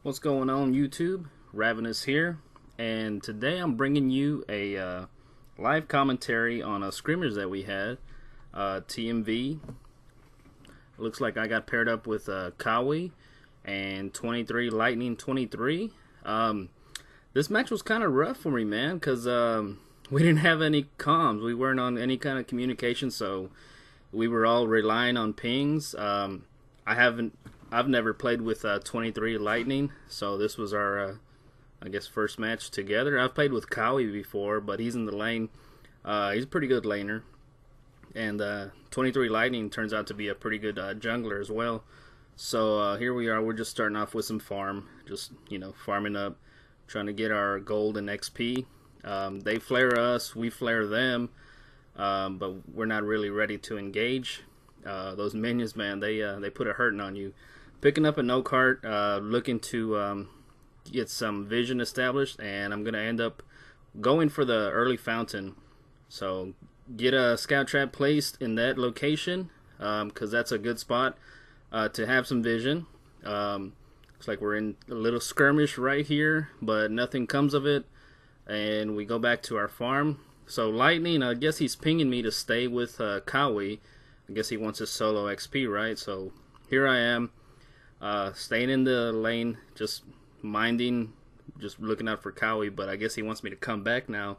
What's going on, YouTube? Ravenous here, and today I'm bringing you a live commentary on a scrimmage that we had. TMV. Looks like I got paired up with Kawy and 23 Lightning 23. This match was kind of rough for me, man, because we didn't have any comms. We weren't on any kind of communication, so we were all relying on pings. I've never played with 23 Lightning, so this was our, I guess, first match together. I've played with Kawy before, but he's in the lane. He's a pretty good laner, and 23 Lightning turns out to be a pretty good jungler as well. So here we are. We're just starting off with some farm, just farming up, trying to get our gold and XP. They flare us, we flare them, but we're not really ready to engage. Those minions, man, they put a hurting on you. Picking up a no cart, looking to get some vision established, and I'm going to end up going for the early fountain. So get a scout trap placed in that location, because that's a good spot to have some vision. Looks like we're in a little skirmish right here, but nothing comes of it, and we go back to our farm. So Lightning, I guess he's pinging me to stay with Kawy. I guess he wants his solo XP, right? So here I am. Staying in the lane, just minding, just looking out for Kawy, but I guess he wants me to come back now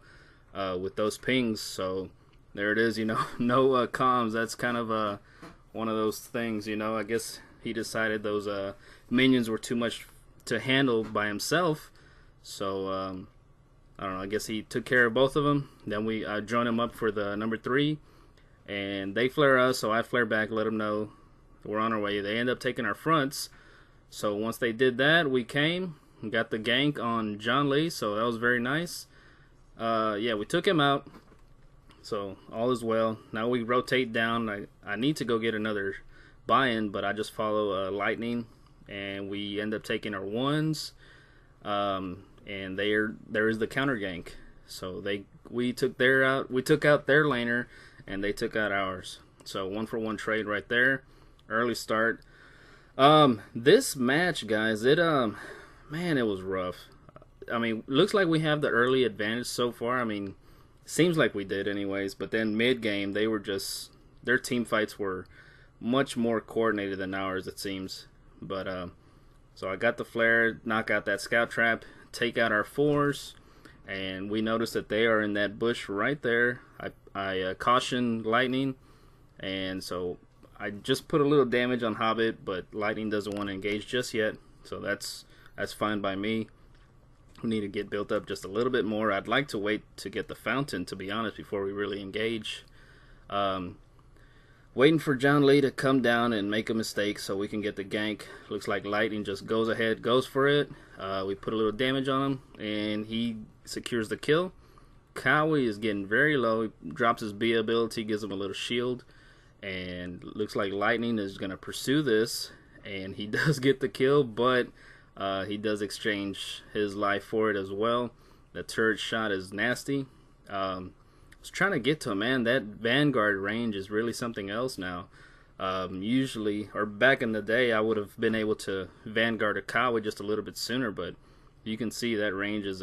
with those pings. So there it is, no comms. That's kind of one of those things, I guess he decided those minions were too much to handle by himself. So I don't know, I guess he took care of both of them. Then we join him up for the number 3, and they flare us, so I flare back, let them know we're on our way. They end up taking our fronts. So once they did that, we came and got the gank on Joule, so that was very nice. Yeah, we took him out. So all is well. Now we rotate down. I need to go get another buy-in, but I just follow Lightning, and we end up taking our ones. And there is the counter gank. So we took out their laner, and they took out ours. So 1-for-1 trade right there. Early start. This match, guys, man, it was rough. I mean, looks like we have the early advantage so far. I mean, seems like we did anyways, but then mid-game, their team fights were much more coordinated than ours, it seems. But, so I got the flare, knock out that scout trap, take out our 4s, and we noticed that they are in that bush right there. I cautioned Lightning, and so I just put a little damage on Hobbit, but Lightning doesn't want to engage just yet, so that's fine by me. We need to get built up just a little bit more. I'd like to wait to get the fountain, to be honest, before we really engage. Waiting for Joule to come down and make a mistake so we can get the gank. Looks like Lightning just goes ahead, goes for it. We put a little damage on him, and he secures the kill. Kawy is getting very low. He drops his B ability, gives him a little shield. And looks like Lightning is going to pursue this, and he does get the kill, but he does exchange his life for it as well. The turret shot is nasty. I was trying to get to him, man. That Vanguard range is really something else now. Usually, or back in the day, I would have been able to Vanguard a Kawy just a little bit sooner, but you can see that range has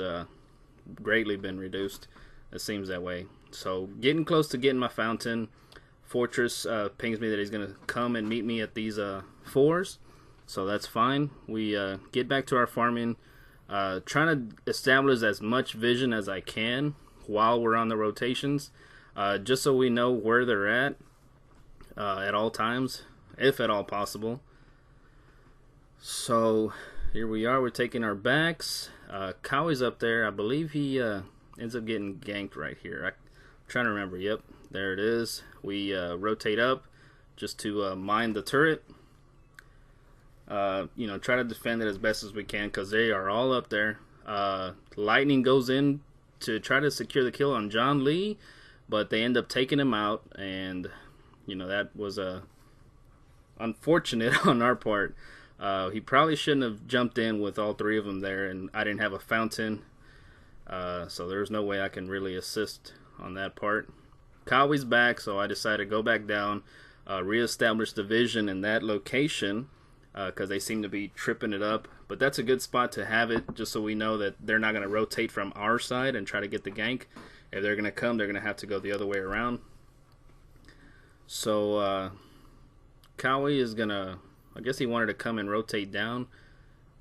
greatly been reduced. It seems that way. So getting close to getting my fountain. Fortress pings me that he's going to come and meet me at these 4s, so that's fine. We get back to our farming, trying to establish as much vision as I can while we're on the rotations, just so we know where they're at all times, if at all possible. So here we are, we're taking our backs. Kawy's up there. I believe he ends up getting ganked right here. I'm trying to remember. Yep, there it is. We rotate up just to mine the turret. Try to defend it as best as we can because they are all up there. Lightning goes in to try to secure the kill on Joule, but they end up taking him out, and that was unfortunate on our part. He probably shouldn't have jumped in with all 3 of them there, and I didn't have a fountain, so there's no way I can really assist on that part. Kawy's back, so I decided to go back down, reestablish the vision in that location, because they seem to be tripping it up. But that's a good spot to have it, just so we know that they're not going to rotate from our side and try to get the gank. If they're going to come, they're going to have to go the other way around. So Kawy is going to, I guess he wanted to come and rotate down,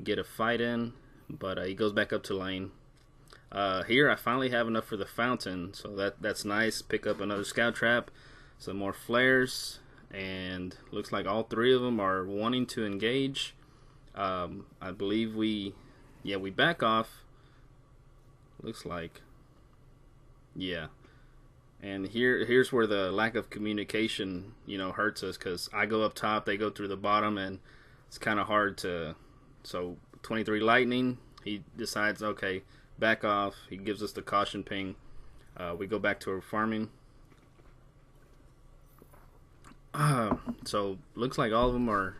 get a fight in, but he goes back up to lane. Here I finally have enough for the fountain, so that's nice. Pick up another scout trap, some more flares, and looks like all three of them are wanting to engage. I believe we back off. Looks like, yeah. And here's where the lack of communication, hurts us, because I go up top, they go through the bottom, and it's kind of hard to. So 23 Lightning, he decides, okay, back off. He gives us the caution ping. We go back to our farming. So looks like all of them are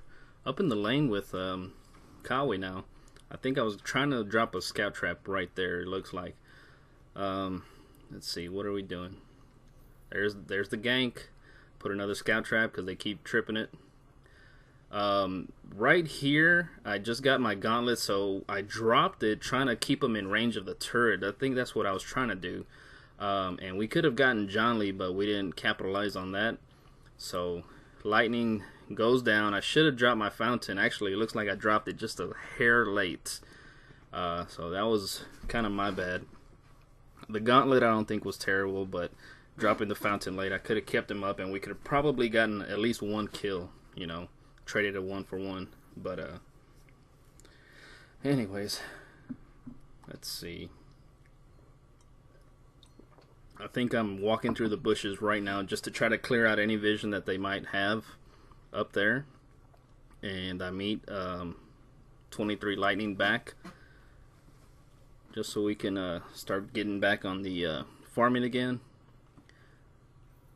up in the lane with Kawy now. I think I was trying to drop a scout trap right there. It looks like. Let's see, what are we doing? There's the gank. Put another scout trap because they keep tripping it. Right here, I just got my gauntlet, so I dropped it trying to keep them in range of the turret. I think that's what I was trying to do. And we could have gotten Joule, but we didn't capitalize on that. So lightning goes down. I should have dropped my fountain. Actually, it looks like I dropped it just a hair late. So that was kind of my bad. The gauntlet I don't think was terrible, but dropping the fountain late, I could have kept him up, and we could have probably gotten at least one kill, traded a 1-for-1. But anyways, let's see. I think I'm walking through the bushes right now just to try to clear out any vision that they might have up there. And I meet 23 Lightning back, just so we can start getting back on the farming again.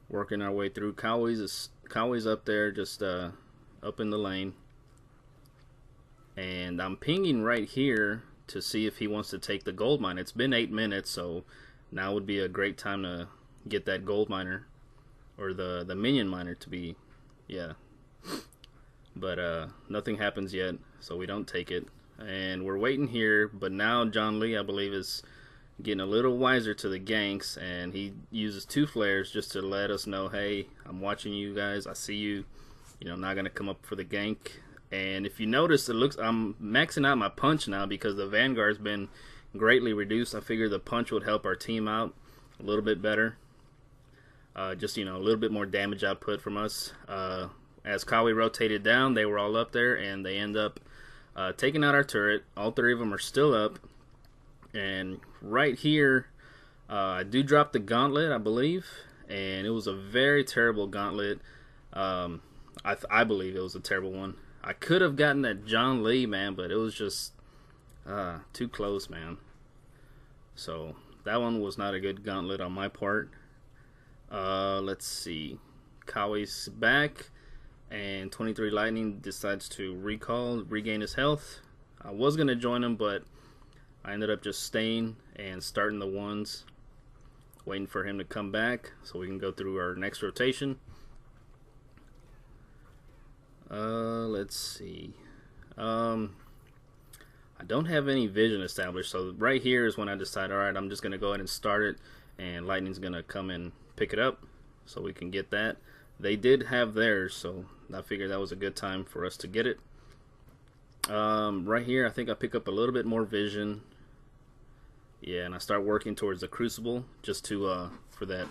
Working our way through. Kawy's up there, just up in the lane. And I'm pinging right here to see if he wants to take the gold mine. It's been 8 minutes, so now would be a great time to get that gold miner, or the minion miner to be, yeah. But nothing happens yet, so we don't take it. And we're waiting here, but now John Lee, I believe, is getting a little wiser to the ganks, and he uses 2 flares just to let us know, hey, I'm watching you guys, I see you, not gonna come up for the gank. And if you notice, I'm maxing out my punch now because the Vanguard's been greatly reduced. I figured the punch would help our team out a little bit better. Just, a little bit more damage output from us. As Kawy rotated down, they were all up there, and they end up taking out our turret. All 3 of them are still up. And right here, I do drop the gauntlet, I believe. And it was a very terrible gauntlet. I believe it was a terrible one. I could have gotten that John Lee, man, but it was just too close, man. So that one was not a good gauntlet on my part. Let's see. Kawy's back, and 23 Lightning decides to regain his health. I was going to join him, but I ended up just staying and starting the ones, waiting for him to come back so we can go through our next rotation. Let's see. I don't have any vision established, so right here is when I decide, alright, I'm just going to go ahead and start it, and Lightning's going to come and pick it up so we can get that. They did have theirs, so I figured that was a good time for us to get it. Right here, I think I pick up a little bit more vision. Yeah, and I start working towards the Crucible just to for that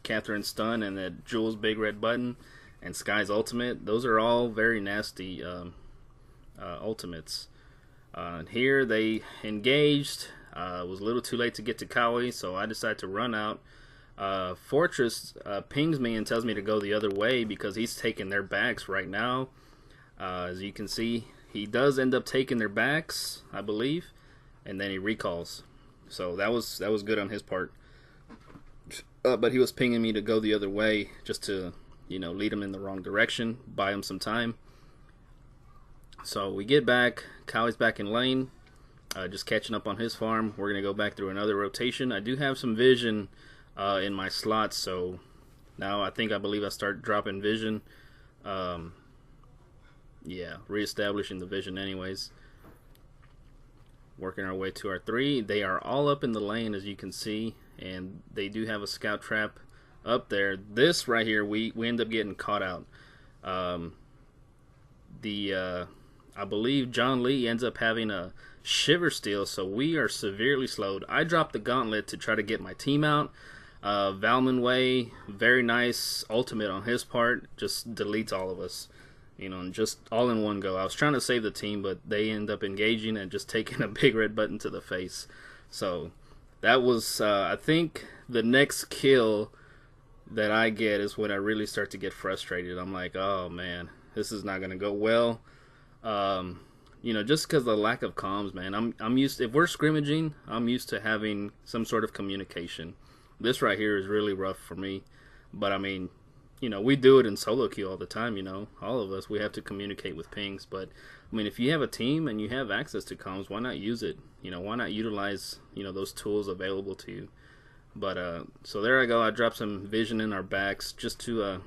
Catherine stun and that Joule's big red button and Skye's ultimate. Those are all very nasty ultimates. Here they engaged. It was a little too late to get to Kawy, so I decided to run out. Fortress pings me and tells me to go the other way because he's taking their backs right now. As you can see, he does end up taking their backs, I believe, and then he recalls. So that was good on his part. But he was pinging me to go the other way just to, lead him in the wrong direction, buy him some time. So we get back. Kawy's back in lane, just catching up on his farm. We're going to go back through another rotation. I do have some vision in my slots, so now I believe I start dropping vision. Yeah, reestablishing the vision anyways. Working our way to our 3. They are all up in the lane, as you can see, and they do have a scout trap up there. This right here, we end up getting caught out. I believe John Lee ends up having a shiver steal, so we are severely slowed. I dropped the gauntlet to try to get my team out. Valmanway, very nice ultimate on his part, just deletes all of us, you know, and just all in one go. I was trying to save the team, but they end up engaging and just taking a big red button to the face. So that was, I think, the next kill that I get is when I really start to get frustrated. I'm like, oh man, this is not going to go well. You know, just because of the lack of comms, man. I'm used to, if we're scrimmaging, I'm used to having some sort of communication. This right here is really rough for me, but I mean, you know, we do it in solo queue all the time, you know, all of us, we have to communicate with pings, but I mean, if you have a team and you have access to comms, why not use it? You know, why not utilize, you know, those tools available to you? But, so there I go, I dropped some vision in our backs just to,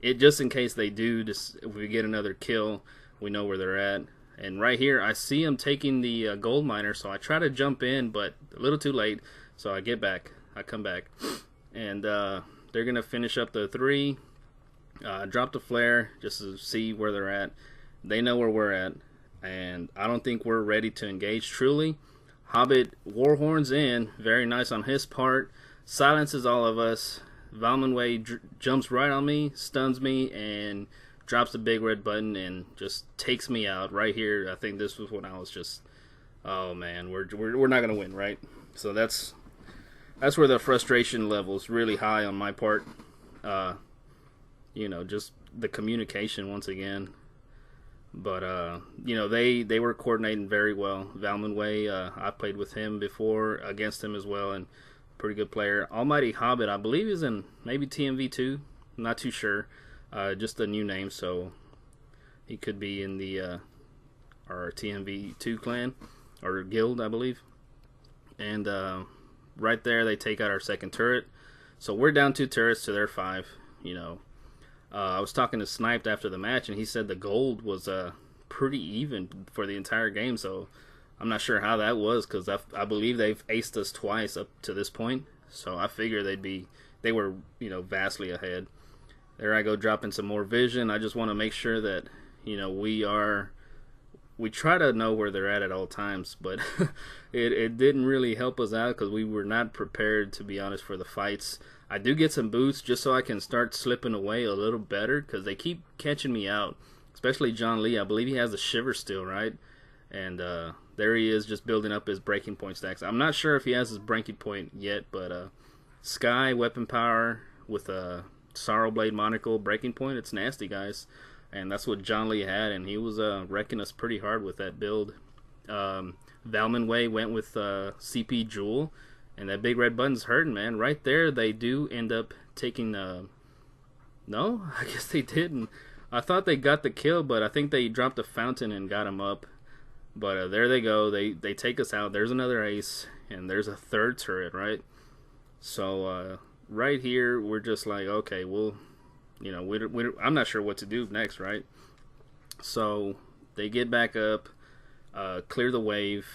just in case they do, just if we get another kill, we know where they're at. And right here, I see them taking the gold miner, so I try to jump in, but a little too late, so I get back. I come back, and they're going to finish up the 3. Drop the flare just to see where they're at. They know where we're at, and I don't think we're ready to engage truly. Hobbit Warhorns in, very nice on his part. Silences all of us. Valmanway jumps right on me, stuns me, and drops the big red button and just takes me out right here. I think this was when I was just, oh man, we're not going to win, right? So that's where the frustration level is really high on my part. You know, just the communication once again. But, you know, they were coordinating very well. Valmanway, I played with him before, against him as well, and pretty good player. Almighty Hobbit, I believe is in maybe TMV 2. I'm not too sure. Just a new name, so he could be in the our TMV 2 clan, or guild, I believe. And, right there, they take out our second turret. So we're down 2 turrets to their 5, you know. I was talking to Sniped after the match, and he said the gold was pretty even for the entire game. So I'm not sure how that was, because I believe they've aced us twice up to this point. So I figure they were, you know, vastly ahead. There I go, dropping some more vision. I just want to make sure that, you know, we try to know where they're at all times, but it didn't really help us out because we were not prepared, to be honest, for the fights. I do get some boosts just so I can start slipping away a little better because they keep catching me out, especially John Lee. I believe he has a shiver still, right? And there he is just building up his breaking point stacks. I'm not sure if he has his breaking point yet, but Skye weapon power with a Sorrow Blade monocle breaking point, it's nasty, guys. And that's what John Lee had, and he was wrecking us pretty hard with that build. Valmanway went with CP Joule, and that big red button's hurting, man. Right there, they do end up taking the... No? I guess they didn't. I thought they got the kill, but I think they dropped a fountain and got him up. But there they go. They take us out. There's another ace, and there's a third turret, right? So right here, we're just like, okay, we'll... You know, I'm not sure what to do next, right? So they get back up, clear the wave,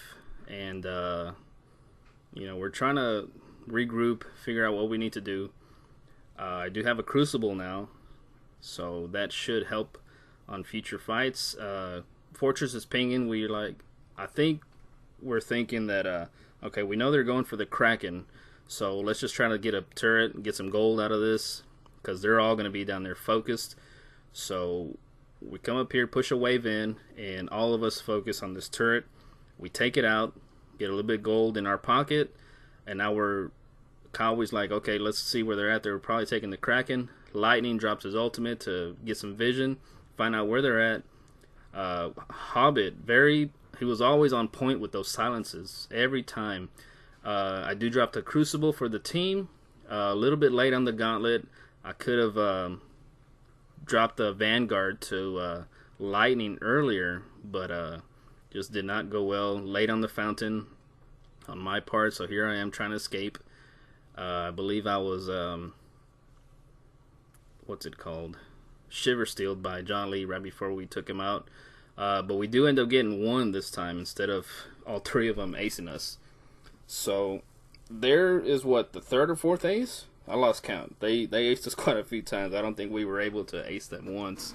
and, you know, we're trying to regroup, figure out what we need to do. I do have a Crucible now, so that should help on future fights. Fortress is pinging. I think we're thinking that, okay, we know they're going for the Kraken, so let's just try to get a turret and get some gold out of this, because they're all going to be down there focused. So we come up here, push a wave in, and all of us focus on this turret. We take it out, get a little bit of gold in our pocket, and now Kawy's like, okay, let's see where they're at. They're probably taking the Kraken. Lightning drops his ultimate to get some vision, find out where they're at. Hobbit, he was always on point with those silences every time. I do drop the Crucible for the team. A little bit late on the gauntlet. I could have dropped the Vanguard to Lightning earlier, but just did not go well. Late on the fountain on my part, so here I am trying to escape. I believe I was, what's it called? shiver stealed by John Lee right before we took him out. But we do end up getting one this time instead of all three of them acing us. So there is what, the third or fourth ace? I lost count. They aced us quite a few times. I don't think we were able to ace them once.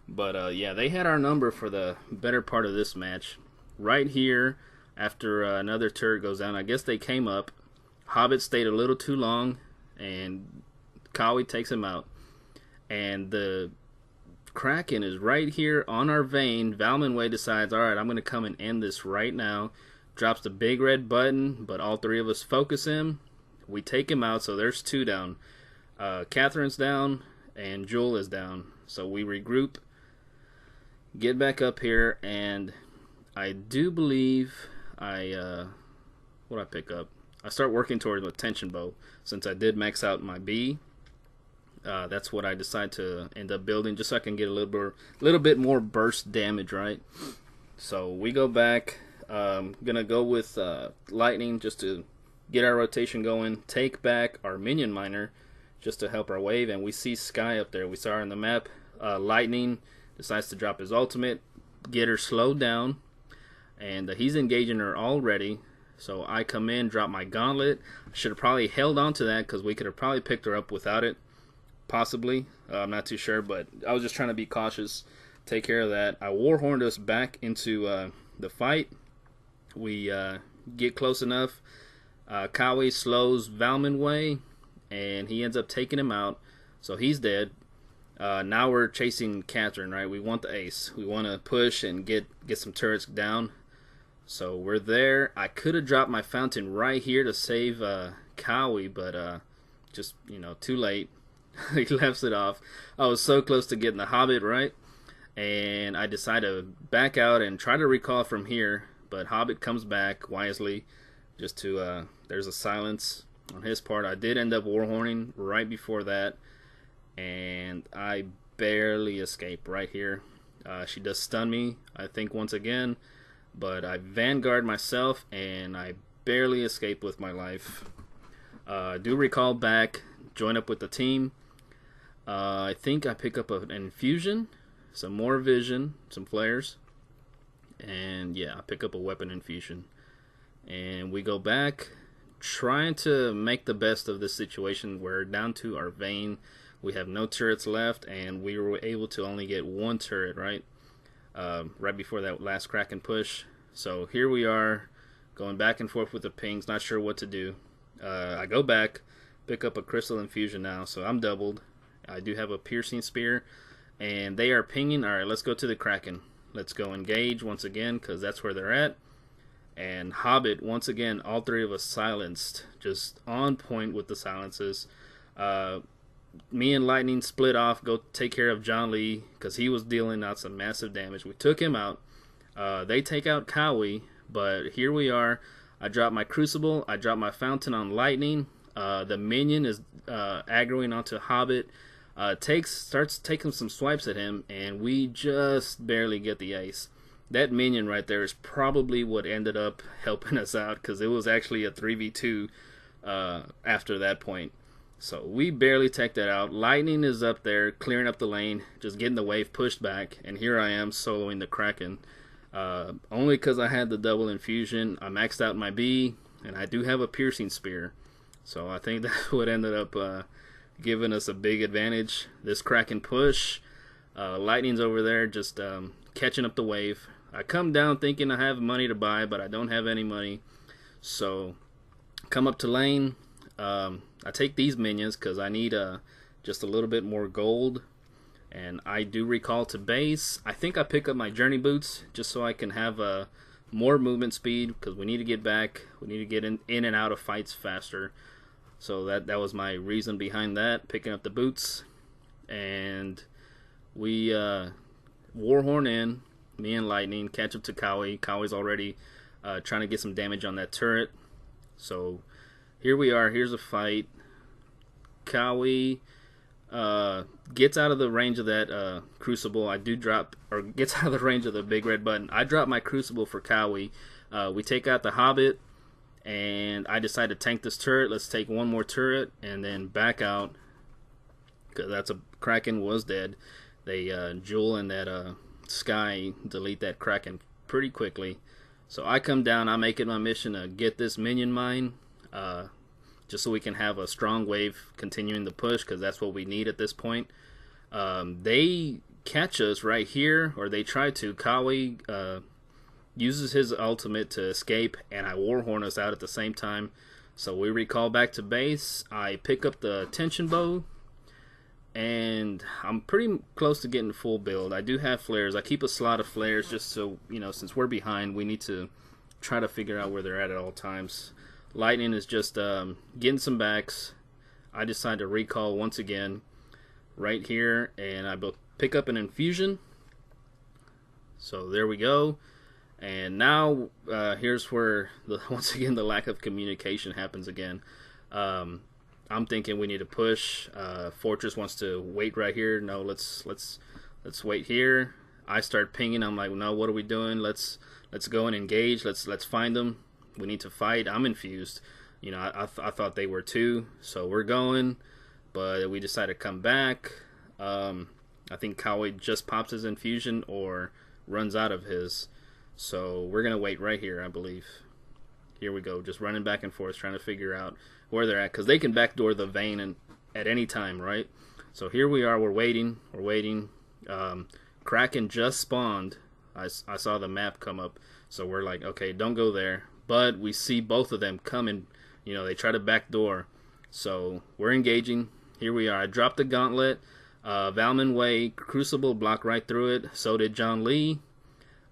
But yeah, they had our number for the better part of this match. Right here, after another turret goes down, I guess they came up. Hobbit stayed a little too long, and Kawy takes him out. And the Kraken is right here on our vein. Valmanway decides, alright, I'm going to come and end this right now. Drops the big red button, but all three of us focus him. We take him out, so there's two down. Catherine's down, and Joule is down. So we regroup, get back up here, and I do believe what I pick up? I start working towards a tension bow, since I did max out my B. That's what I decide to end up building, just so I can get a little bit more burst damage, right? So we go back. Gonna go with lightning just to get our rotation going. Take back our minion miner just to help our wave, and we see Skye up there. We saw her on the map. Lightning decides to drop his ultimate, get her slowed down, and he's engaging her already. So I come in, drop my gauntlet. Should have probably held on to that because we could have probably picked her up without it. Possibly. I'm not too sure, but I was just trying to be cautious. Take care of that. I warhorned us back into the fight. We get close enough. Kawy slows Valmanway, and he ends up taking him out. So he's dead. Now we're chasing Catherine, right? We want the ace. We want to push and get some turrets down. So we're there. I could have dropped my fountain right here to save Kawy, but just, too late. He left it off. I was so close to getting the Hobbit right, and I decided to back out and try to recall from here, but Hobbit comes back wisely just to, there's a silence on his part. I did end up warhorning right before that, and I barely escape right here. She does stun me, I think, once again, but I vanguard myself, and I barely escape with my life. I do recall back, join up with the team. I think I pick up an infusion, some more vision, some flares, and yeah, I pick up a weapon infusion. And we go back, trying to make the best of this situation. We're down to our vein. We have no turrets left, and we were able to only get one turret, right? Right before that last Kraken push. So here we are, going back and forth with the pings, not sure what to do. I go back, pick up a crystal infusion now, so I'm doubled. I do have a piercing spear, and they are pinging. Alright, let's go to the Kraken. Let's go engage once again, because that's where they're at. And Hobbit, once again, all three of us silenced. Just on point with the silences. Me and Lightning split off, go take care of John Lee, because he was dealing out some massive damage. We took him out. They take out Kawy, but here we are. I drop my Crucible, I drop my Fountain on Lightning. The minion is aggroing onto Hobbit. Starts taking some swipes at him, and we just barely get the ace. That minion right there is probably what ended up helping us out, because it was actually a 3v2 after that point. So we barely take that out. Lightning is up there clearing up the lane, just getting the wave pushed back, and here I am soloing the Kraken. Only because I had the double infusion. I maxed out my B, and I do have a piercing spear. So I think that's what ended up giving us a big advantage. This Kraken push. Lightning's over there just catching up the wave. I come down thinking I have money to buy, but I don't have any money. So come up to lane. I take these minions because I need just a little bit more gold. And I do recall to base. I think I pick up my journey boots just so I can have more movement speed, because we need to get back. We need to get in and out of fights faster. So that was my reason behind that, picking up the boots. And we warhorn in, me and Lightning, catch up to Kawy. Kawy's already trying to get some damage on that turret. So here we are, here's a fight. Kawy gets out of the range of that Crucible. I do drop, or gets out of the range of the big red button. I drop my Crucible for Kawy. We take out the Hobbit, and I decide to tank this turret. Let's take one more turret, and then back out, because that's a Kraken was dead. They Joule and that Skye delete that Kraken pretty quickly. So I come down, I make it my mission to get this minion mine, just so we can have a strong wave continuing the push, because that's what we need at this point. They catch us right here, or they try to. Kawy uses his ultimate to escape, and I warhorn us out at the same time. So we recall back to base. I pick up the tension bow, and I'm pretty close to getting full build. I do have flares. I keep a slot of flares just so, since we're behind, we need to try to figure out where they're at all times. Lightning is just getting some backs. I decide to recall once again right here, and I pick up an infusion. So there we go. And now here's where once again the lack of communication happens again. I'm thinking we need to push. Fortress wants to wait right here. No, let's wait here. I start pinging. I'm like, no, what are we doing? Let's go and engage. Let's find them. We need to fight. I'm infused. I thought they were too. So we're going, but we decide to come back. I think Kawy just pops his infusion or runs out of his. So we're gonna wait right here, I believe. Here we go, just running back and forth, trying to figure out where they're at, because they can backdoor the vein at any time, right? So here we are, we're waiting. Kraken just spawned. I saw the map come up, so we're like, okay, don't go there. But we see both of them coming. They try to backdoor. So we're engaging. Here we are. I dropped the gauntlet. Valmanway Crucible blocked right through it. So did John Lee.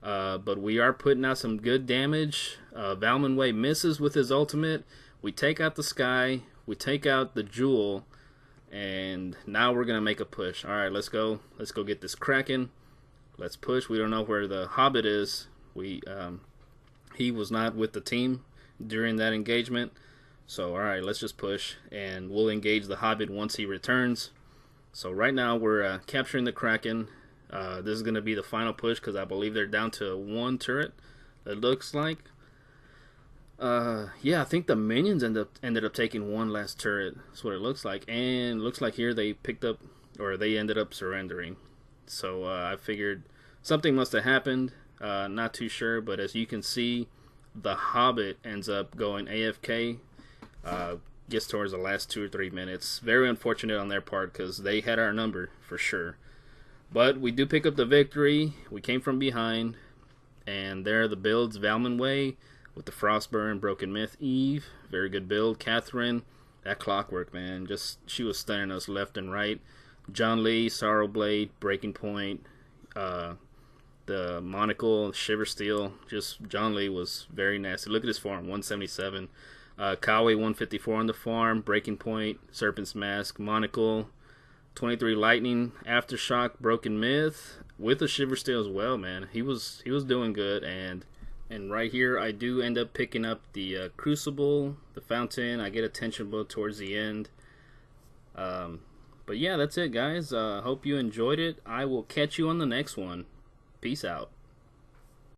But we are putting out some good damage. Valmanway misses with his ultimate. We take out the Skye. We take out the Joule. And now we're going to make a push. Alright, let's go. Let's go get this Kraken. Let's push. We don't know where the Hobbit is. He was not with the team during that engagement. So, alright, let's just push. And we'll engage the Hobbit once he returns. So right now we're capturing the Kraken. This is going to be the final push, because I believe they're down to one turret, it looks like. Yeah, I think the minions ended up taking one last turret. That's what it looks like. And it looks like here they picked up, or they ended up surrendering. So I figured something must have happened. Not too sure, but as you can see, the Hobbit ends up going AFK. Gets towards the last 2 or 3 minutes. Very unfortunate on their part, because they had our number for sure. But we do pick up the victory. We came from behind. And there are the builds. Valmanway with the Frostburn, Broken Myth, Eve. Very good build. Catherine, that Clockwork, man. She was stunning us left and right. John Lee, Sorrowblade, Breaking Point. The Monocle, Shiver Steel. Just John Lee was very nasty. Look at his farm, 177. Kawy, 154 on the farm. Breaking Point, Serpent's Mask, Monocle. 23 Lightning, Aftershock, Broken Myth with a Shiver Steel as well, man. He was doing good, and right here I do end up picking up the Crucible, the Fountain. I get a tension bow towards the end. But yeah, that's it, guys. Hope you enjoyed it. I will catch you on the next one. Peace out.